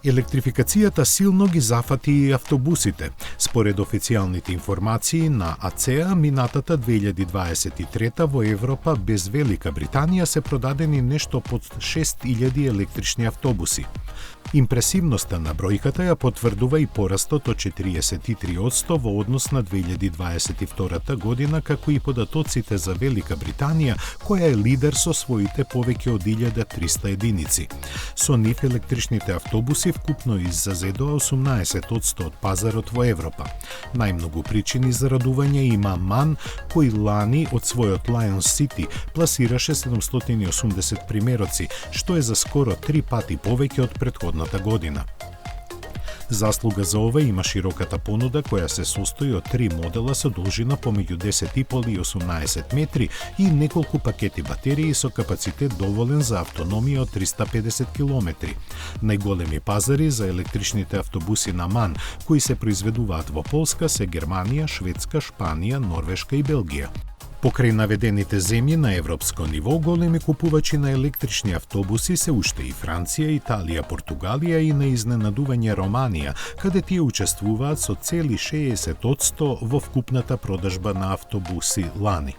Електрификацијата силно ги зафати и автобусите. Според официјалните информации на АЦЕА, минатата 2023 во Европа без Велика Британија се продадени нешто под 6000 електрични автобуси. Импресивноста на бројката ја потврдува и порастот од 43% во однос на 2022 година, како и податоците за Велика Британија, која е лидер со своите повеќе од 1300 единици. Со нив електричните автобуси вкупно иззазедоа 18% од пазарот во Европа. Најмногу причини за радување има МАН, кој лани од својот Lions City пласираше 780 примероци, што е за скоро 3 пати повеќе од претходната година. Заслуга за ова има широката понуда која се состои од 3 модела со должина помеѓу 10,5 и 18 метри и неколку пакети батерии со капацитет доволен за автономија од 350 километри. Најголеми пазари за електричните автобуси на МАН, кои се произведуваат во Полска, се Германија, Шведска, Шпанија, Норвешка и Белгија. Покрај наведените земји на европско ниво, големи купувачи на електрични автобуси се уште и Франција, Италија, Португалија и на изненадување Романија, каде тие учествуваат со цели 60% во вкупната продажба на автобуси лани.